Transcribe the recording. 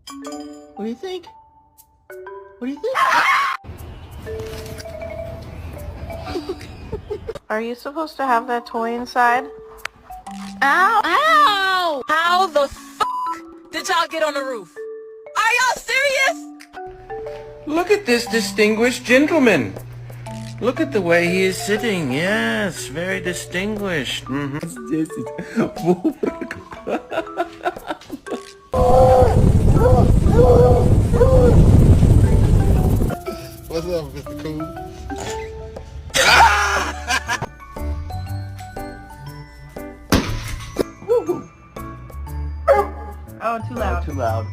What do you think? What do you think? Are you supposed to have that toy inside? Ow! Ow! How the f*** did y'all get on the roof? Are y'all serious? Look at this distinguished gentleman. Look at the way he is sitting. Yes, very distinguished. Здесь. What's up, Mr. Cool? Oh, too loud. Too loud.